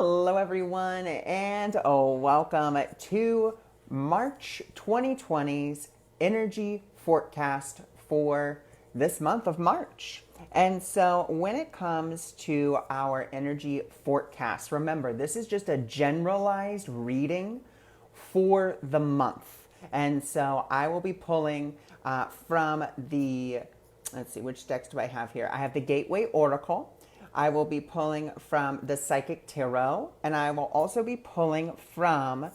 Hello, everyone, and welcome to March 2020's energy forecast for this month of March. And so when it comes to our energy forecast, remember, this is just a generalized reading for the month. And so I will be pulling from the, let's see, which decks do I have here? I have the Gateway Oracle. I will be pulling from the Psychic Tarot, and I will also be pulling from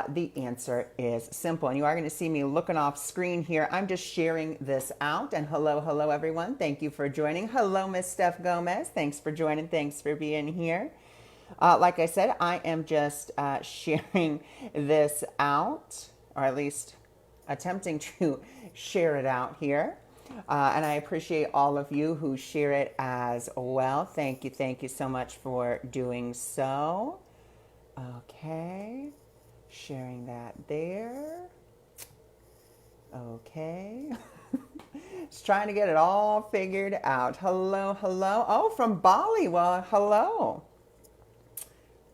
The Answer is Simple. And you are going to see me looking off screen here. I'm just sharing this out. And hello, everyone. Thank you for joining. Hello, Miss Steph Gomez. Thanks for joining. Thanks for being here. Like I said, I am just sharing this out, or at least attempting to share it out here. And I appreciate all of you who share it as well. Thank you so much for doing so. Okay, sharing that there. Okay. Just trying to get it all figured out. Hello. Oh, from Bali. Well, hello.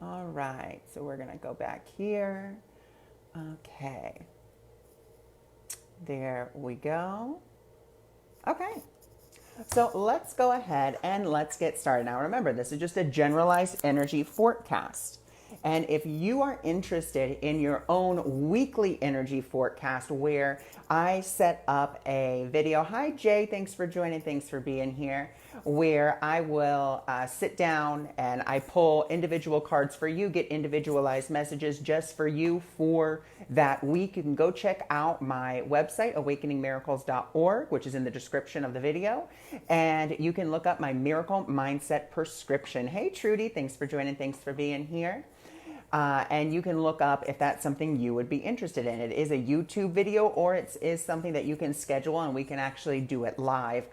All right, so we're going to go back here. Okay. There we go. Okay, so let's go ahead and let's get started. Now remember, this is just a generalized energy forecast. And if you are interested in your own weekly energy forecast where I set up a video, hi Jay, thanks for joining, thanks for being here, where I will sit down and I pull individual cards for you, get individualized messages just for you for that week. You can go check out my website, awakeningmiracles.org, which is in the description of the video, and you can look up my Miracle Mindset Prescription. Hey Trudy, thanks for joining, thanks for being here. And you can look up if that's something you would be interested in. It is a YouTube video, or it is something that you can schedule and we can actually do it live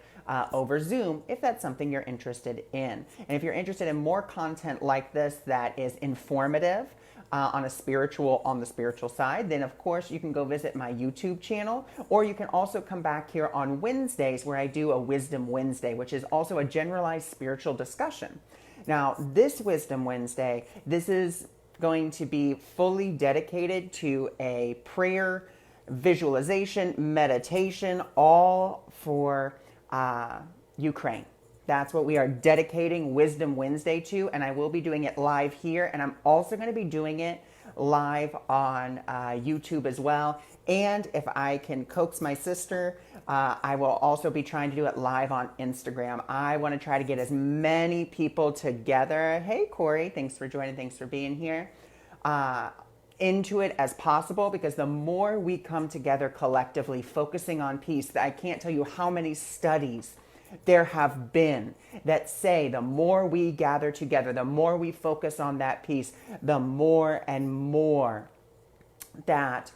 over Zoom if that's something you're interested in. And if you're interested in more content like this that is informative on the spiritual side, then of course you can go visit my YouTube channel, or you can also come back here on Wednesdays where I do a Wisdom Wednesday, which is also a generalized spiritual discussion. Now, this Wisdom Wednesday, this is going to be fully dedicated to a prayer, visualization, meditation, all for Ukraine. That's what we are dedicating Wisdom Wednesday to, and I will be doing it live here, and I'm also going to be doing it live on YouTube as well. And if I can coax my sister, I will also be trying to do it live on Instagram. I want to try to get as many people together. Hey, Corey, thanks for joining. Thanks for being here. Into it as possible, because the more we come together collectively focusing on peace, I can't tell you how many studies there have been that say the more we gather together, the more we focus on that peace, the more and more that,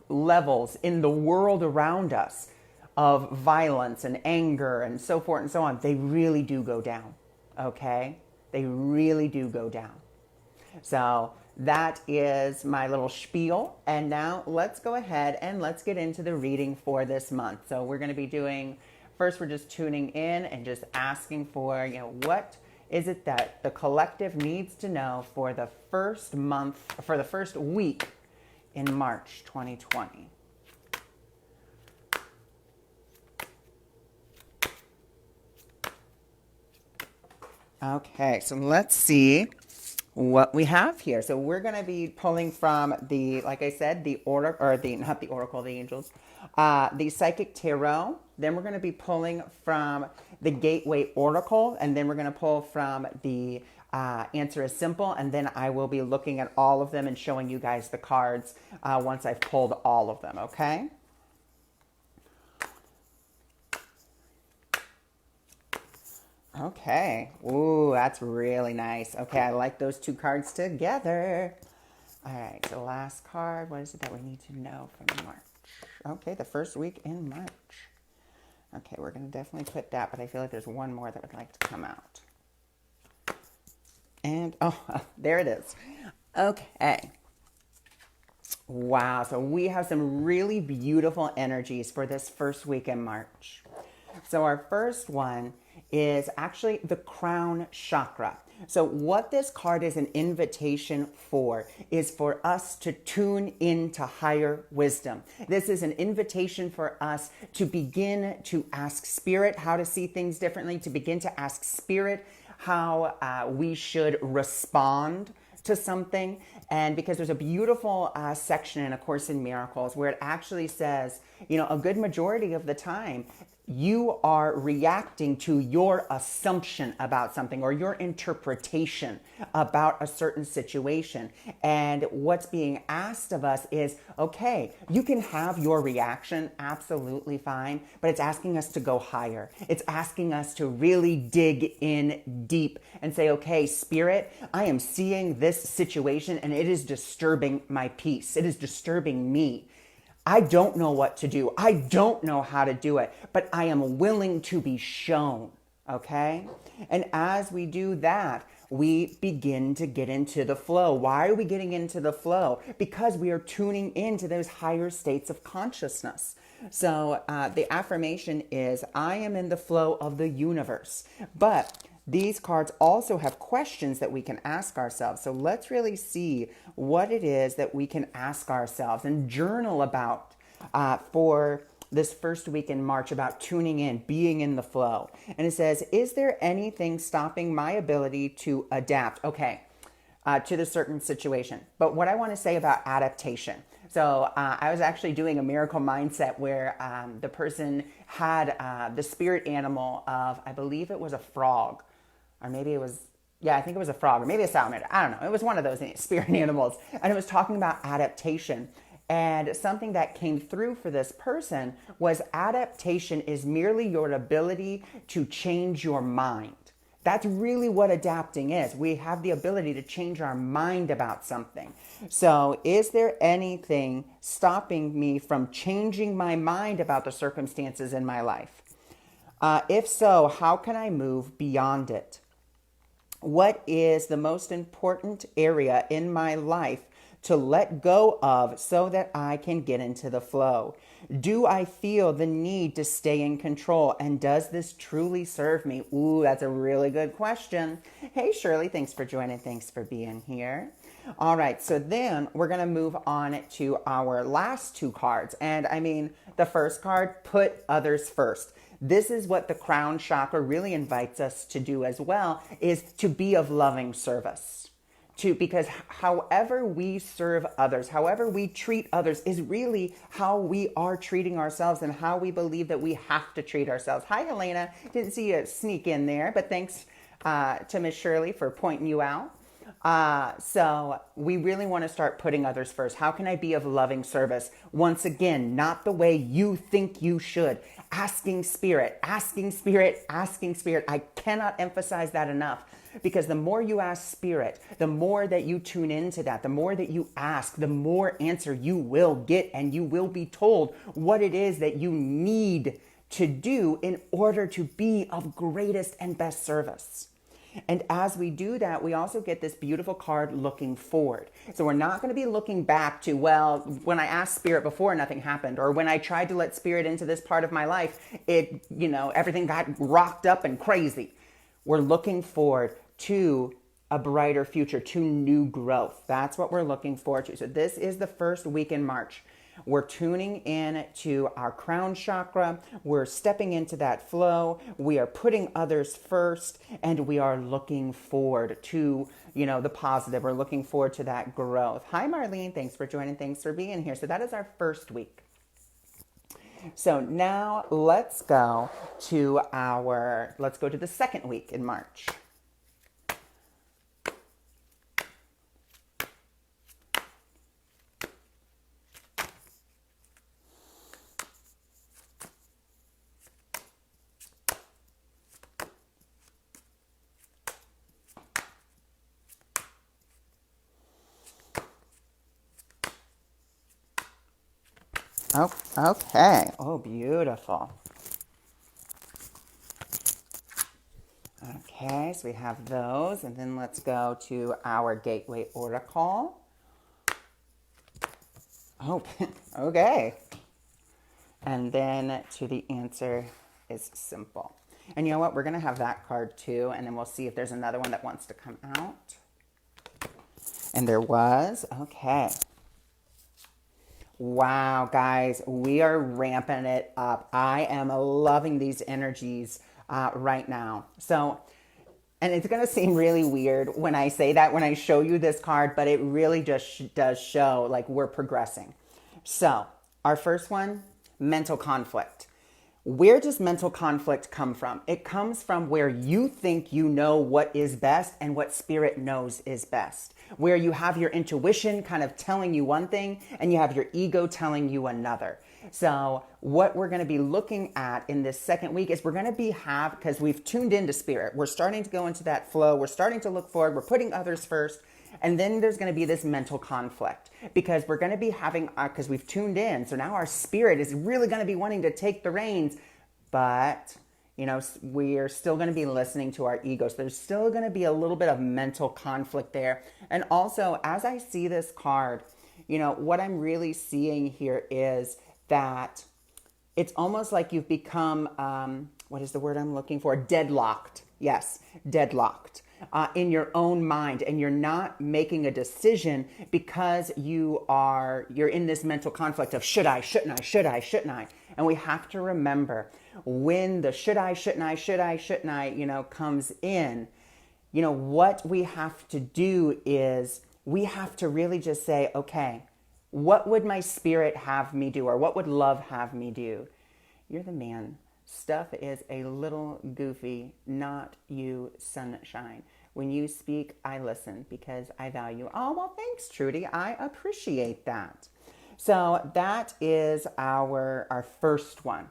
levels in the world around us of violence and anger and so forth and so on, they really do go down. Okay? They really do go down. So that is my little spiel. And now let's go ahead and let's get into the reading for this month. So we're going to be doing, first we're just tuning in and just asking for, what is it that the collective needs to know for the first month, for the first week in March 2020. Okay, so let's see what we have here. So we're going to be pulling from the, like I said, the oracle, or the, not the oracle, the angels, the Psychic Tarot. Then we're going to be pulling from the Gateway Oracle, and then we're going to pull from the Answer is Simple, and then I will be looking at all of them and showing you guys the cards once I've pulled all of them, okay? Okay. Ooh, that's really nice. Okay, I like those two cards together. All right, so last card, what is it that we need to know from March? Okay, the first week in March. Okay, we're going to definitely put that, but I feel like there's one more that would like to come out. And, oh, there it is. Okay. Wow, so we have some really beautiful energies for this first week in March. So our first one is actually the crown chakra. So what this card is an invitation for is for us to tune into higher wisdom. This is an invitation for us to begin to ask Spirit how to see things differently, to begin to ask Spirit how we should respond to something. And because there's a beautiful section in A Course in Miracles where it actually says, you know, a good majority of the time, you are reacting to your assumption about something or your interpretation about a certain situation. And what's being asked of us is, okay, you can have your reaction, absolutely fine, but it's asking us to go higher. It's asking us to really dig in deep and say, okay, Spirit, I am seeing this situation and it is disturbing my peace. It is disturbing me. I don't know what to do. I don't know how to do it, but I am willing to be shown, okay? And as we do that, we begin to get into the flow. Why are we getting into the flow? Because we are tuning into those higher states of consciousness. So the affirmation is, I am in the flow of the universe. But these cards also have questions that we can ask ourselves. So let's really see what it is that we can ask ourselves and journal about for this first week in March about tuning in, being in the flow. And it says, is there anything stopping my ability to adapt? Okay, to the certain situation. But what I want to say about adaptation. So I was actually doing a miracle mindset where the person had the spirit animal of, I believe it was a frog. Or maybe it was, yeah, I think it was a frog or maybe a salamander. I don't know. It was one of those spirit animals. And it was talking about adaptation. And something that came through for this person was adaptation is merely your ability to change your mind. That's really what adapting is. We have the ability to change our mind about something. So is there anything stopping me from changing my mind about the circumstances in my life? If so, how can I move beyond it? What is the most important area in my life to let go of so that I can get into the flow? Do I feel the need to stay in control? And does this truly serve me? Ooh, that's a really good question. Hey, Shirley, thanks for joining. Thanks for being here. All right, so then we're going to move on to our last two cards. And I mean, the first card, put others first. This is what the crown chakra really invites us to do as well, is to be of loving service. Because however we serve others, however we treat others is really how we are treating ourselves and how we believe that we have to treat ourselves. Hi, Helena. Didn't see you sneak in there, but thanks to Miss Shirley for pointing you out. So we really want to start putting others first. How can I be of loving service? Once again, not the way you think you should. Asking Spirit, asking Spirit, asking Spirit. I cannot emphasize that enough. Because the more you ask Spirit, the more that you tune into that, the more that you ask, the more answer you will get, and you will be told what it is that you need to do in order to be of greatest and best service. And as we do that, we also get this beautiful card looking forward. So we're not going to be looking back to, well, when I asked Spirit before, nothing happened. Or when I tried to let Spirit into this part of my life, it, everything got rocked up and crazy. We're looking forward to a brighter future, to new growth. That's what we're looking forward to. So this is the first week in March. We're tuning in to our crown chakra. We're stepping into that flow. We are putting others first, and we are looking forward to, the positive. We're looking forward to that growth. Hi, Marlene. Thanks for joining. Thanks for being here. So that is our first week. So now let's go to the second week in March. Oh, okay. Oh, beautiful. Okay, so we have those, and then let's go to our Gateway Oracle. Oh, okay. And then to the answer is simple. And you know what? We're going to have that card too. And then we'll see if there's another one that wants to come out. And there was. Okay. Wow, guys, we are ramping it up. I am loving these energies right now. So, and it's going to seem really weird when I say that, when I show you this card, but it really just does show like we're progressing. So, our first one, mental conflict. Where does mental conflict come from? It comes from where you think you know what is best and what spirit knows is best. Where you have your intuition kind of telling you one thing and you have your ego telling you another. So what we're going to be looking at in this second week is we're going to because we've tuned into spirit. We're starting to go into that flow. We're starting to look forward. We're putting others first. And then there's going to be this mental conflict because we're going to be having, because we've tuned in. So now our spirit is really going to be wanting to take the reins, but you know, we're still going to be listening to our ego. So there's still going to be a little bit of mental conflict there. And also, as I see this card, you know, what I'm really seeing here is that it's almost like you've become, what is the word I'm looking for? Deadlocked. Yes, deadlocked in your own mind. And you're not making a decision because you're in this mental conflict of should I, shouldn't I, should I, shouldn't I? And we have to remember when the should I, shouldn't I, you know, comes in, you know, what we have to do is we have to really just say, okay, what would my spirit have me do? Or what would love have me do? You're the man. Stuff is a little goofy, not you, sunshine. When you speak, I listen because I value. Oh, well, thanks, Trudy. I appreciate that. So that is our first one,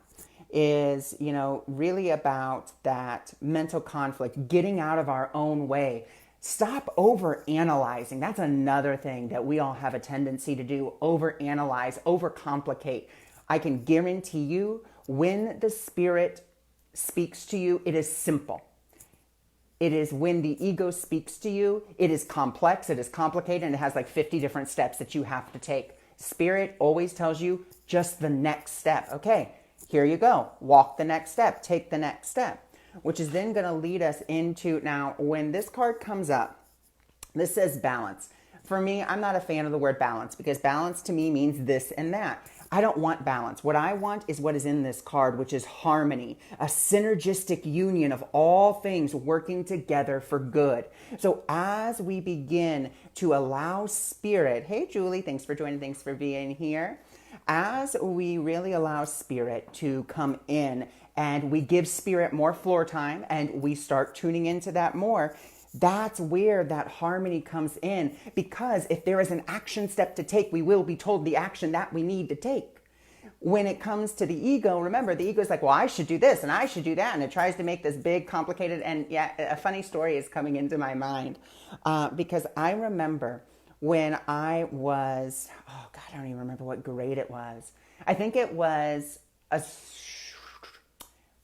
is, you know, really about that mental conflict, getting out of our own way. Stop over-analyzing. That's another thing that we all have a tendency to do, over-analyze, over-complicate. I can guarantee you when the spirit speaks to you, it is simple. It is when the ego speaks to you, it is complex, it is complicated, and it has like 50 different steps that you have to take. Spirit always tells you just the next step. Okay, here you go. Walk the next step. Take the next step, which is then going to lead us into, now, when this card comes up, this says balance. For me, I'm not a fan of the word balance because balance to me means this and that. I don't want balance. What I want is what is in this card, which is harmony, a synergistic union of all things working together for good. So as we begin to allow spirit, hey, Julie, thanks for joining. Thanks for being here. As we really allow spirit to come in and we give spirit more floor time and we start tuning into that more, that's where that harmony comes in, because if there is an action step to take, we will be told the action that we need to take. When it comes to the ego, remember, the ego is like, well, I should do this and I should do that. And it tries to make this big, complicated, and yeah, a funny story is coming into my mind because I remember when I was, oh God, I don't even remember what grade it was. I think it was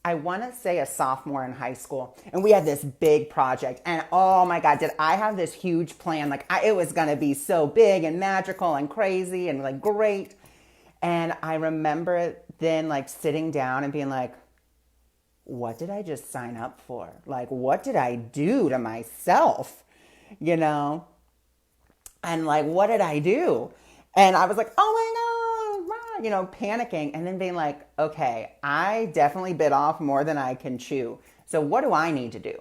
I want to say a sophomore in high school, and we had this big project, and oh my God, did I have this huge plan. Like it was going to be so big and magical and crazy and like great. And I remember then like sitting down and being like, what did I just sign up for? Like, what did I do to myself? You know? And like, what did I do? And I was like, oh my God, you know, panicking, and then being like, okay, I definitely bit off more than I can chew. So what do I need to do?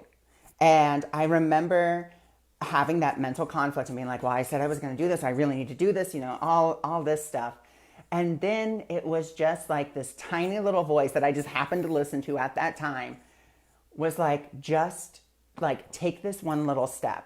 And I remember having that mental conflict and being like, well, I said I was going to do this. I really need to do this, you know, all this stuff. And then it was just like this tiny little voice that I just happened to listen to at that time was like, just like, take this one little step.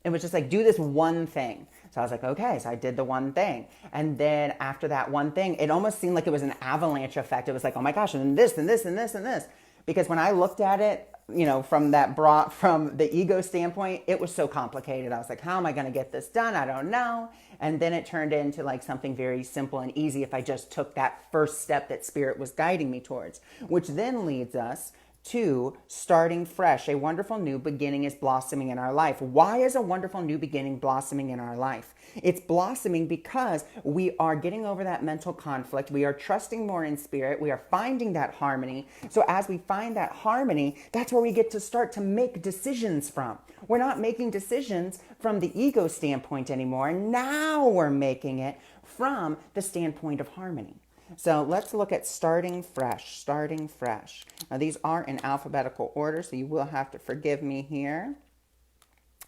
It was just like, do this one thing. So I was like, okay, so I did the one thing. And then after that one thing, it almost seemed like it was an avalanche effect. It was like, oh my gosh, and then this and this and this and this. Because when I looked at it, you know, from the ego standpoint, it was so complicated. I was like, how am I going to get this done? I don't know. And then it turned into like something very simple and easy if I just took that first step that spirit was guiding me towards, which then leads us to starting fresh. A wonderful new beginning is blossoming in our life. Why is a wonderful new beginning blossoming in our life? It's blossoming because we are getting over that mental conflict. We are trusting more in spirit. We are finding that harmony. So as we find that harmony, that's where we get to start to make decisions from. We're not making decisions from the ego standpoint anymore. Now we're making it from the standpoint of harmony. So let's look at starting fresh, starting fresh. Now these are in alphabetical order, so you will have to forgive me here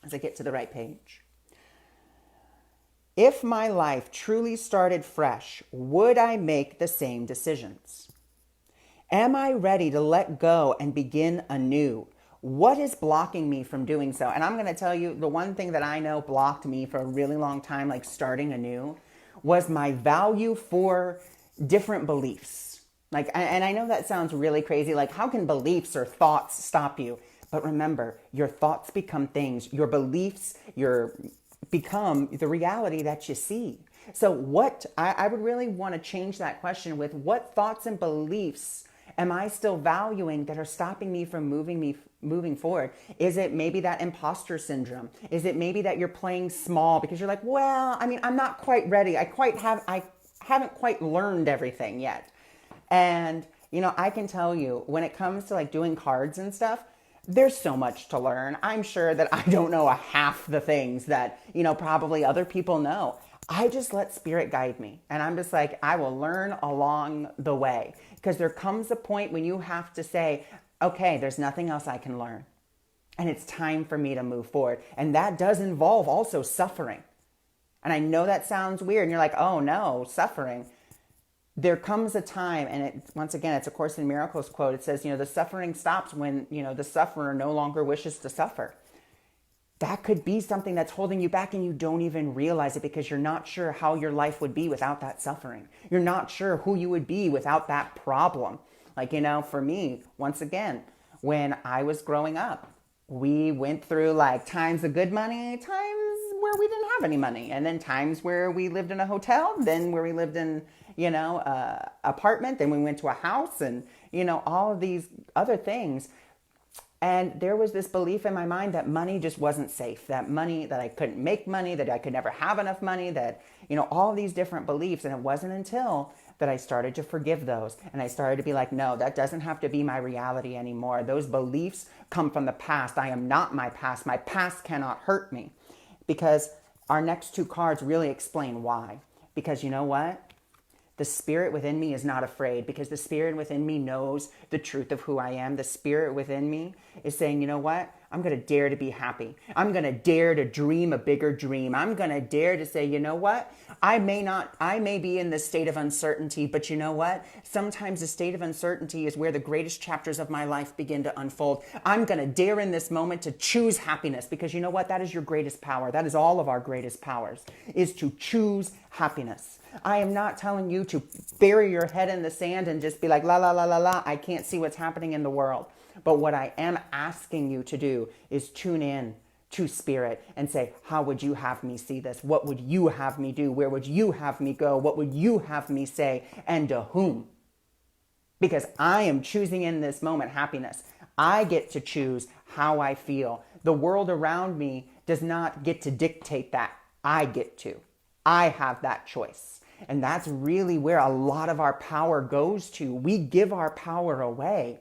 as I get to the right page. If my life truly started fresh, would I make the same decisions? Am I ready to let go and begin anew? What is blocking me from doing so? And I'm going to tell you, the one thing that I know blocked me for a really long time, like starting anew, was my value for different beliefs. Like, and I know that sounds really crazy. Like, how can beliefs or thoughts stop you? But remember, your thoughts become things. Your beliefs, become the reality that you see. So what, I would really want to change that question with, what thoughts and beliefs am I still valuing that are stopping me from moving forward? Is it maybe that imposter syndrome? Is it maybe that you're playing small because you're like, well, I mean, I'm not quite ready. I haven't quite learned everything yet. And, I can tell you, when it comes to like doing cards and stuff, there's so much to learn. I'm sure that I don't know a half the things that, probably other people know. I just let spirit guide me. And I'm just like, I will learn along the way. Because there comes a point when you have to say, okay, there's nothing else I can learn. And it's time for me to move forward. And that does involve also suffering. And I know that sounds weird. And you're like, oh no, suffering. There comes a time, and once again, it's a Course in Miracles quote. It says, the suffering stops when, the sufferer no longer wishes to suffer. That could be something that's holding you back and you don't even realize it because you're not sure how your life would be without that suffering. You're not sure who you would be without that problem. Like, for me, once again, when I was growing up, we went through like times of good money, times where we didn't have any money, and then times where we lived in a hotel, then where we lived in, apartment, then we went to a house and, all of these other things. And there was this belief in my mind that money just wasn't safe, that I couldn't make money, that I could never have enough money, that, all these different beliefs. And it wasn't until that I started to forgive those. And I started to be like, no, that doesn't have to be my reality anymore. Those beliefs come from the past. I am not my past. My past cannot hurt me. Because our next two cards really explain why. Because you know what? The spirit within me is not afraid, because the spirit within me knows the truth of who I am. The spirit within me is saying, you know what? I'm going to dare to be happy. I'm going to dare to dream a bigger dream. I'm going to dare to say, you know what? I may be in this state of uncertainty, but you know what? Sometimes the state of uncertainty is where the greatest chapters of my life begin to unfold. I'm going to dare in this moment to choose happiness, because you know what? That is your greatest power. That is all of our greatest powers, is to choose happiness. I am not telling you to bury your head in the sand and just be like, la, la, la, la, la, I can't see what's happening in the world. But what I am asking you to do is tune in to spirit and say, how would you have me see this? What would you have me do? Where would you have me go? What would you have me say? And to whom? Because I am choosing in this moment happiness. I get to choose how I feel. The world around me does not get to dictate that. I get to. I have that choice. And that's really where a lot of our power goes to. We give our power away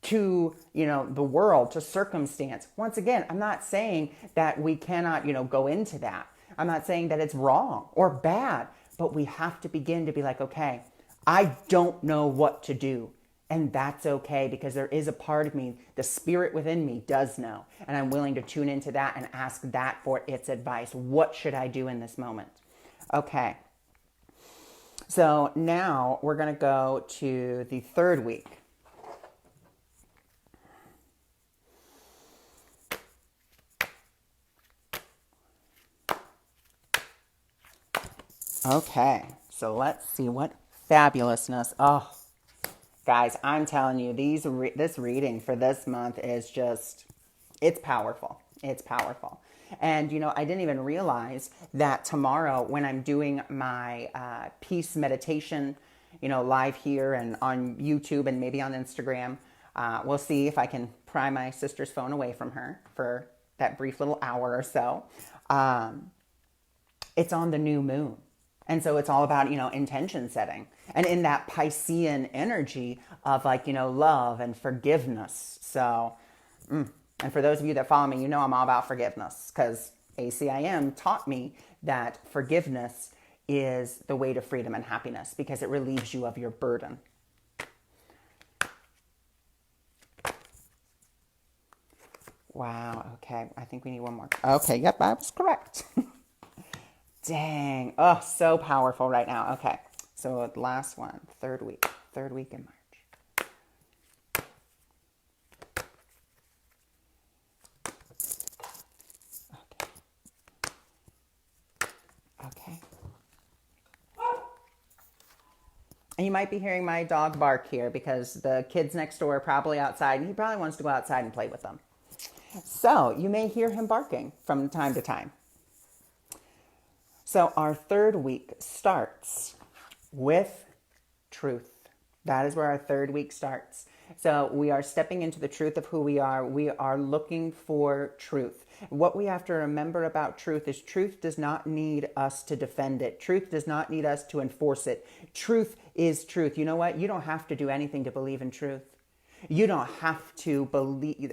to, the world, to circumstance. Once again, I'm not saying that we cannot, go into that. I'm not saying that it's wrong or bad, but we have to begin to be like, okay, I don't know what to do. And that's okay, because there is a part of me, the spirit within me does know. And I'm willing to tune into that and ask that for its advice. What should I do in this moment? Okay. So now we're going to go to the third week. Okay, so let's see what fabulousness. Oh, guys, I'm telling you, this reading for this month is just, it's powerful. It's powerful. And, I didn't even realize that tomorrow when I'm doing my peace meditation, live here and on YouTube and maybe on Instagram, We'll see if I can pry my sister's phone away from her for that brief little hour or so. It's on the new moon. And so it's all about, intention setting. And in that Piscean energy of love and forgiveness. So, and for those of you that follow me, I'm all about forgiveness, because ACIM taught me that forgiveness is the way to freedom and happiness, because it relieves you of your burden. Wow. Okay. I think we need one more. Okay. Yep. I was correct. Dang. Oh, so powerful right now. Okay. So the last one, third week in March. Okay. And you might be hearing my dog bark here because the kids next door are probably outside, and he probably wants to go outside and play with them. So you may hear him barking from time to time. So our third week starts with truth. That is where our third week starts. So we are stepping into the truth of who we are. We are looking for truth. What we have to remember about truth is truth does not need us to defend it. Truth does not need us to enforce it. Truth is truth. You know what? You don't have to do anything to believe in truth. You don't have to believe,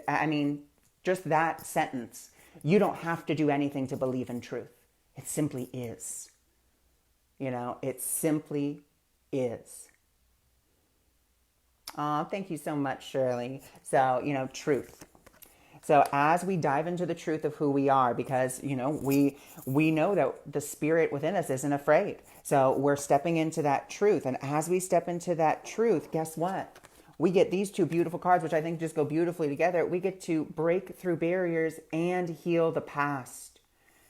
just that sentence. You don't have to do anything to believe in truth. It simply is. It simply is. Oh, thank you so much, Shirley. So, truth. So as we dive into the truth of who we are, because, we know that the spirit within us isn't afraid. So we're stepping into that truth. And as we step into that truth, guess what? We get these two beautiful cards, which I think just go beautifully together. We get to break through barriers and heal the past.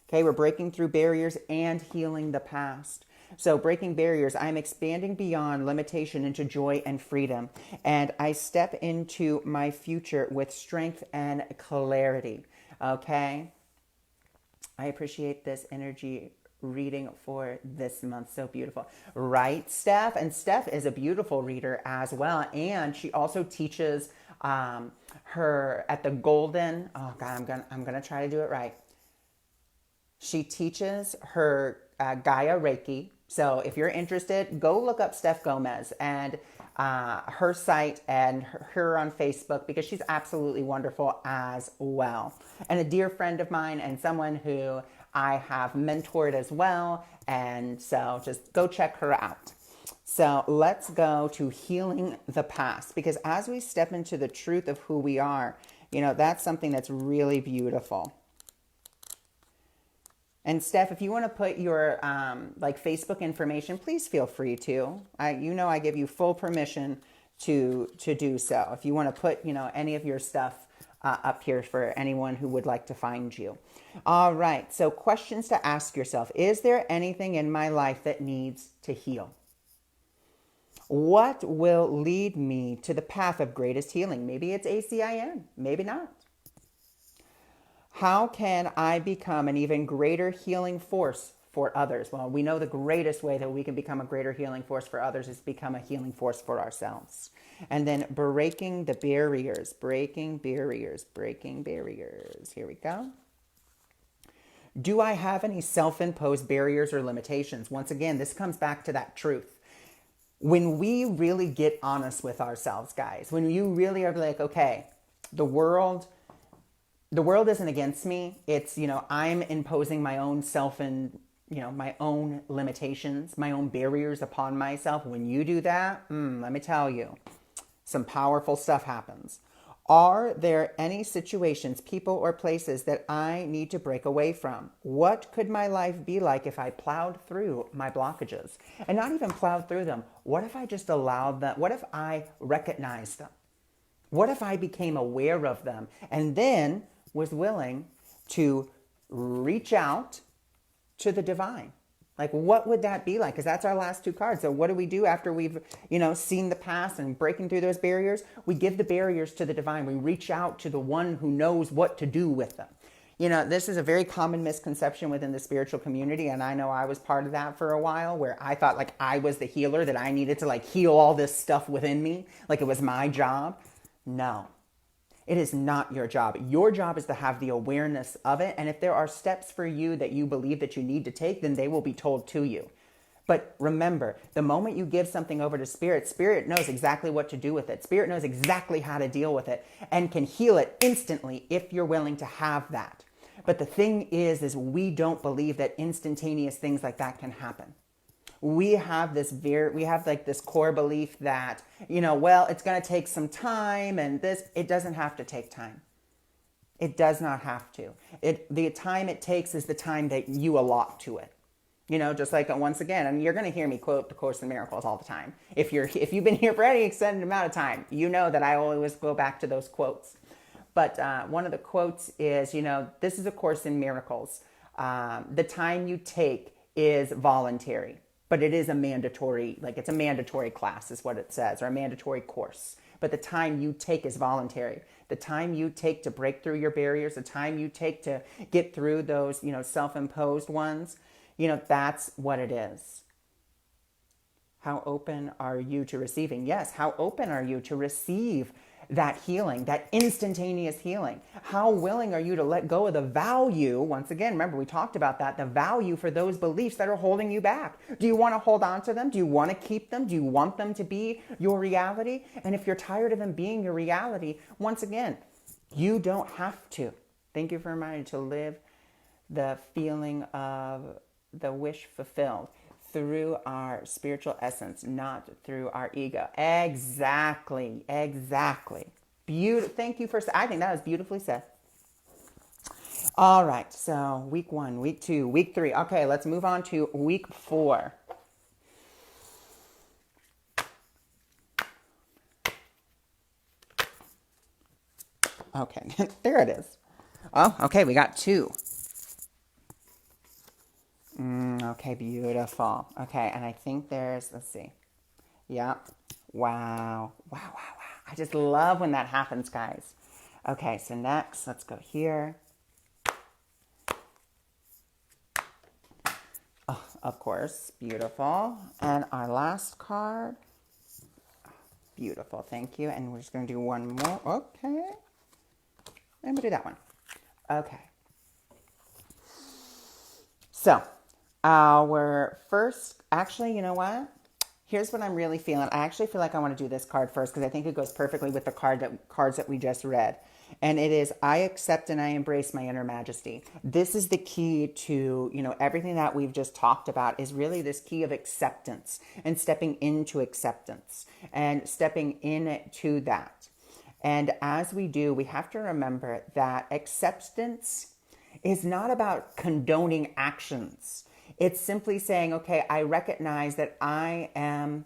Okay, we're breaking through barriers and healing the past. So breaking barriers, I'm expanding beyond limitation into joy and freedom. And I step into my future with strength and clarity. Okay? I appreciate this energy reading for this month. So beautiful. Right, Steph? And Steph is a beautiful reader as well. And she also teaches her at the Golden, oh God, I'm gonna try to do it right. She teaches her Gaia Reiki. So if you're interested, go look up Steph Gomez and her site and her on Facebook, because she's absolutely wonderful as well. And a dear friend of mine and someone who I have mentored as well. And so just go check her out. So let's go to healing the past, because as we step into the truth of who we are, that's something that's really beautiful. And Steph, if you want to put your Facebook information, please feel free to. I give you full permission to do so. If you want to put any of your stuff up here for anyone who would like to find you. All right. So questions to ask yourself: is there anything in my life that needs to heal? What will lead me to the path of greatest healing? Maybe it's ACIM, maybe not. How can I become an even greater healing force for others? Well, we know the greatest way that we can become a greater healing force for others is become a healing force for ourselves. And then breaking the barriers, breaking barriers. Here we go. Do I have any self-imposed barriers or limitations? Once again, this comes back to that truth. When we really get honest with ourselves, guys, when you really are like, okay, the world isn't against me. It's, I'm imposing my own self and, my own limitations, my own barriers upon myself. When you do that, let me tell you, some powerful stuff happens. Are there any situations, people, or places that I need to break away from? What could my life be like if I plowed through my blockages? And not even plowed through them. What if I just allowed them? What if I recognized them? What if I became aware of them and then was willing to reach out to the divine? Like, what would that be like? Because that's our last two cards. So what do we do after we've, seen the past and breaking through those barriers? We give the barriers to the divine. We reach out to the one who knows what to do with them. This is a very common misconception within the spiritual community. And I know I was part of that for a while, where I thought I was the healer, that I needed to heal all this stuff within me. Like it was my job. No. It is not your job. Your job is to have the awareness of it. And if there are steps for you that you believe that you need to take, then they will be told to you. But remember, the moment you give something over to Spirit, Spirit knows exactly what to do with it. Spirit knows exactly how to deal with it and can heal it instantly if you're willing to have that. But the thing is we don't believe that instantaneous things like that can happen. We have this this core belief that, well, it's going to take some time and it doesn't have to take time. It does not have to. The time it takes is the time that you allot to it. Just like once again, and you're going to hear me quote the Course in Miracles all the time. If you've been here for any extended amount of time, you know that I always go back to those quotes. But one of the quotes is, this is a Course in Miracles. The time you take is voluntary, but it is a mandatory, it's a mandatory class is what it says, or a mandatory course. But the time you take is voluntary. The time you take to break through your barriers, the time you take to get through those, self-imposed ones, that's what it is. How open are you to receiving? Yes, how open are you to receive that healing, that instantaneous healing? How willing are you to let go of the value? Once again, remember, we talked about that, the value for those beliefs that are holding you back. Do you want to hold on to them? Do you want to keep them? Do you want them to be your reality? And if you're tired of them being your reality, once again, you don't have to. Thank you for reminding me to live the feeling of the wish fulfilled through our spiritual essence, not through our ego. Exactly. Thank you I think that was beautifully said. All right, so week 1, week 2, week 3. Okay, let's move on to week 4. Okay, there it is. Oh, okay, we got 2. Okay, beautiful. Okay, and I think let's see. Yep. Wow. I just love when that happens, guys. Okay, so next, let's go here. Oh, of course, beautiful. And our last card. Beautiful, thank you. And we're just going to do one more. Okay. And we'll do that one. Okay. So, our first, actually, you know what? Here's what I'm really feeling. I actually feel like I want to do this card first because I think it goes perfectly with the cards that we just read. And it is, I accept and I embrace my inner majesty. This is the key to, everything that we've just talked about is really this key of acceptance and stepping into acceptance and stepping into that. And as we do, we have to remember that acceptance is not about condoning actions. It's simply saying, okay, I recognize that I am,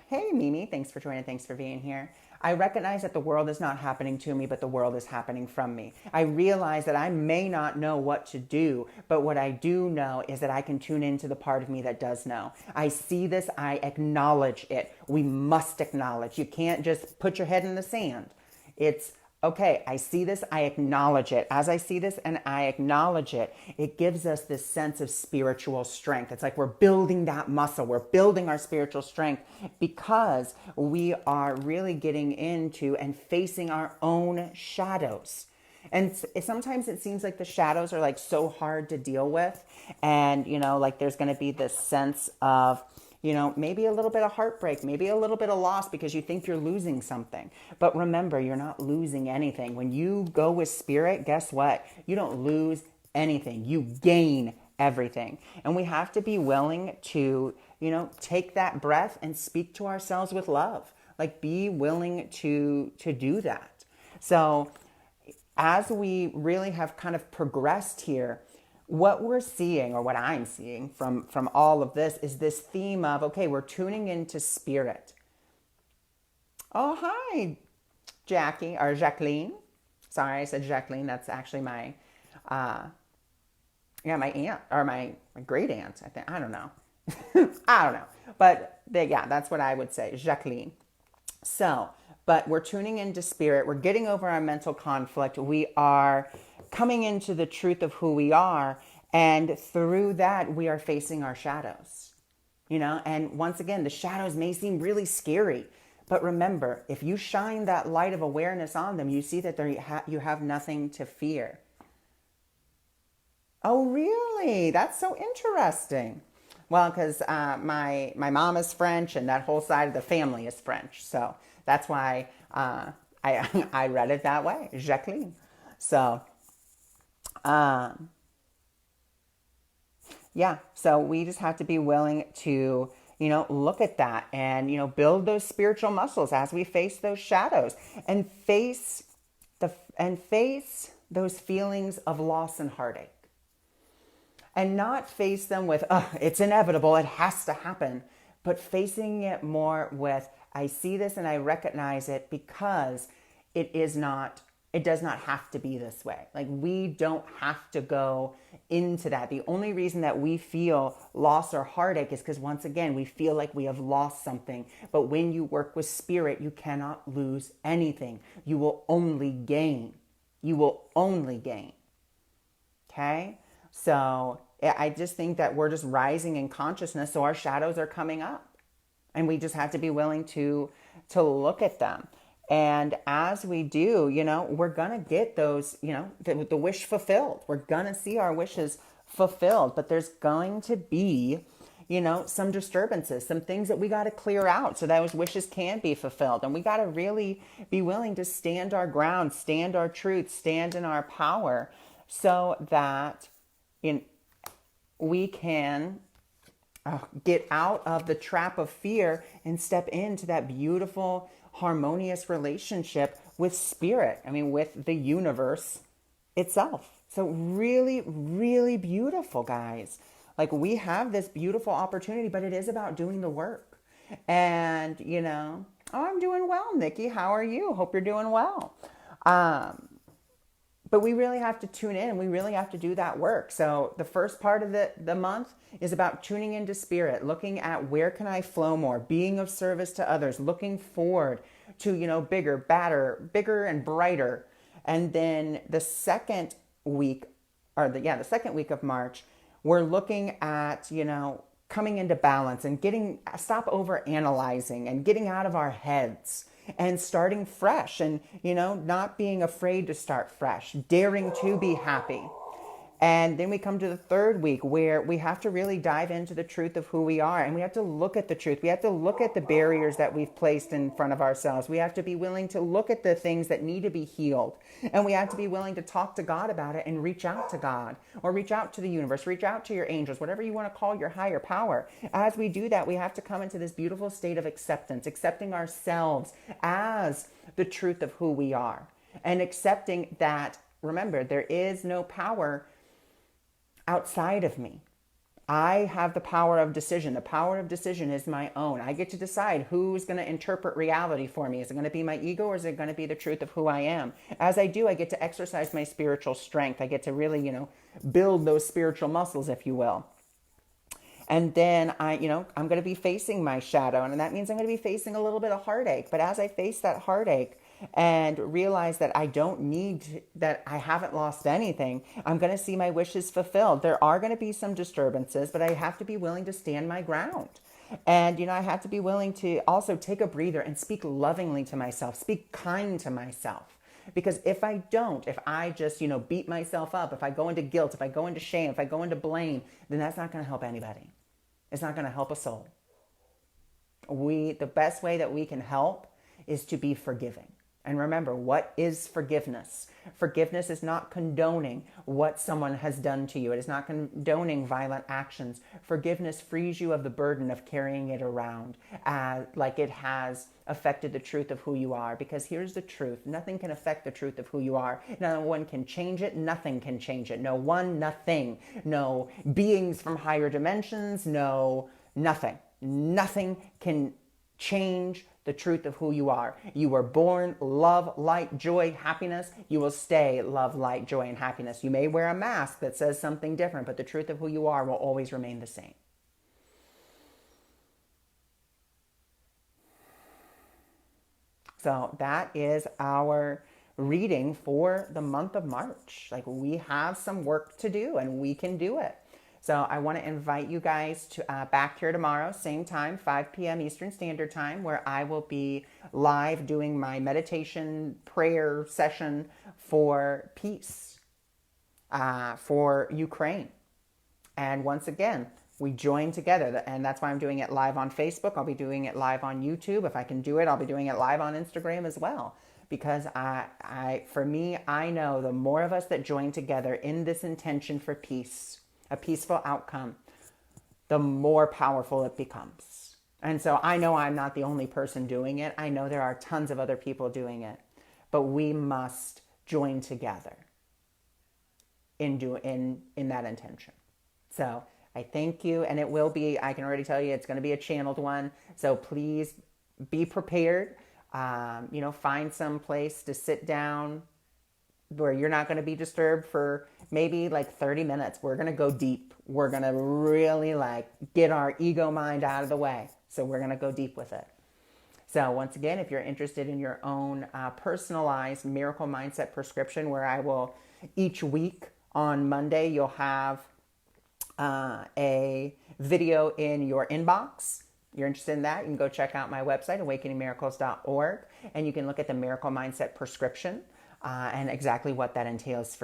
hey, Mimi, thanks for joining, thanks for being here. I recognize that the world is not happening to me, but the world is happening from me. I realize that I may not know what to do, but what I do know is that I can tune into the part of me that does know. I see this, I acknowledge it. We must acknowledge. You can't just put your head in the sand. It's, okay, I see this, I acknowledge it. As I see this and I acknowledge it, it gives us this sense of spiritual strength. It's like we're building that muscle. We're building our spiritual strength because we are really getting into and facing our own shadows. And sometimes it seems like the shadows are so hard to deal with. And, there's going to be this sense of, maybe a little bit of heartbreak, maybe a little bit of loss because you think you're losing something. But remember, you're not losing anything. When you go with spirit, guess what? You don't lose anything. You gain everything. And we have to be willing to, take that breath and speak to ourselves with love. Be willing to do that. So as we really have kind of progressed here, what we're seeing, or what I'm seeing from all of this, is this theme of, okay, we're tuning into spirit. Oh, hi, Jackie, or Jacqueline. Sorry, I said Jacqueline. That's actually my aunt, or my great aunt, I think. I don't know. I don't know. But that's what I would say, Jacqueline. So, but we're tuning into spirit. We're getting over our mental conflict. We are coming into the truth of who we are. And through that, we are facing our shadows. and once again, the shadows may seem really scary, but remember, if you shine that light of awareness on them, you see that you have nothing to fear. Oh, really? That's so interesting. Well, because my mom is French, and that whole side of the family is French, so that's why I I read it that way, Jacqueline. So yeah, so we just have to be willing to look at that and build those spiritual muscles as we face those shadows and face those feelings of loss and heartache. And not face them with, it's inevitable, it has to happen, but facing it more with, I see this and I recognize it because it does not have to be this way. Like, we don't have to go into that. The only reason that we feel loss or heartache is because, once again, we feel like we have lost something. But when you work with spirit, you cannot lose anything. You will only gain. You will only gain. Okay? So I just think that we're just rising in consciousness, so our shadows are coming up. And we just have to be willing to look at them. And as we do, we're going to get those, the wish fulfilled. We're going to see our wishes fulfilled. But there's going to be, some disturbances, some things that we got to clear out so those wishes can be fulfilled. And we got to really be willing to stand our ground, stand our truth, stand in our power so that we can get out of the trap of fear and step into that beautiful, harmonious relationship with spirit. With the universe itself. So really, really beautiful, guys. Like, we have this beautiful opportunity, but it is about doing the work. And, I'm doing well, Nikki. How are you? Hope you're doing well. But we really have to tune in and we really have to do that work. So the first part of the month is about tuning into spirit, looking at where can I flow more, being of service to others, looking forward to, bigger and brighter. And then the second week, the second week of March, we're looking at, coming into balance and stop over analyzing and getting out of our heads and starting fresh and, not being afraid to start fresh, daring to be happy. And then we come to the third week where we have to really dive into the truth of who we are. And we have to look at the truth. We have to look at the barriers that we've placed in front of ourselves. We have to be willing to look at the things that need to be healed. And we have to be willing to talk to God about it and reach out to God or reach out to the universe, reach out to your angels, whatever you want to call your higher power. As we do that, we have to come into this beautiful state of acceptance, accepting ourselves as the truth of who we are and accepting that, remember, there is no power outside of me. I have the power of decision. The power of decision is my own. I get to decide who's going to interpret reality for me. Is it going to be my ego or is it going to be the truth of who I am? As I do, I get to exercise my spiritual strength. I get to really, build those spiritual muscles, if you will. And then I'm going to be facing my shadow. And that means I'm going to be facing a little bit of heartache. But as I face that heartache, and realize that that I haven't lost anything, I'm going to see my wishes fulfilled. There are going to be some disturbances, but I have to be willing to stand my ground. And, I have to be willing to also take a breather and speak lovingly to myself, speak kind to myself. Because if I just, beat myself up, if I go into guilt, if I go into shame, if I go into blame, then that's not going to help anybody. It's not going to help a soul. The best way that we can help is to be forgiving. And remember, what is forgiveness? Forgiveness is not condoning what someone has done to you. It is not condoning violent actions. Forgiveness frees you of the burden of carrying it around like it has affected the truth of who you are. Because here's the truth. Nothing can affect the truth of who you are. No one can change it. Nothing can change it. No one, nothing. No beings from higher dimensions. No, nothing. Nothing can change the truth of who you are. You were born love, light, joy, happiness. You will stay love, light, joy, and happiness. You may wear a mask that says something different, but the truth of who you are will always remain the same. So that is our reading for the month of March. Like, we have some work to do and we can do it. So I want to invite you guys to back here tomorrow, same time, 5 p.m. Eastern Standard Time, where I will be live doing my meditation prayer session for peace, for Ukraine. And once again, we join together, and that's why I'm doing it live on Facebook. I'll be doing it live on YouTube. If I can do it, I'll be doing it live on Instagram as well. Because for me, I know the more of us that join together in this intention for peace, a peaceful outcome, the more powerful it becomes. And so I know I'm not the only person doing it. I know there are tons of other people doing it, but we must join together in that intention. So I thank you, and it will be, I can already tell you, it's going to be a channeled one. So please be prepared. Find some place to sit down where you're not going to be disturbed for maybe like 30 minutes. We're going to go deep. We're going to really get our ego mind out of the way. So we're going to go deep with it. So once again, if you're interested in your own personalized miracle mindset prescription, where I will each week on Monday, you'll have a video in your inbox. You're interested in that, you can go check out my website, awakeningmiracles.org, and you can look at the Miracle Mindset prescription and exactly what that entails.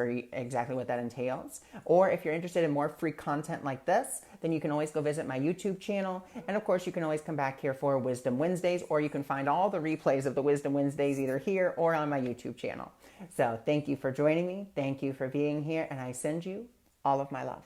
Or if you're interested in more free content like this, then you can always go visit my YouTube channel. And of course, you can always come back here for Wisdom Wednesdays, or you can find all the replays of the Wisdom Wednesdays either here or on my YouTube channel. So thank you for joining me. Thank you for being here, and I send you all of my love.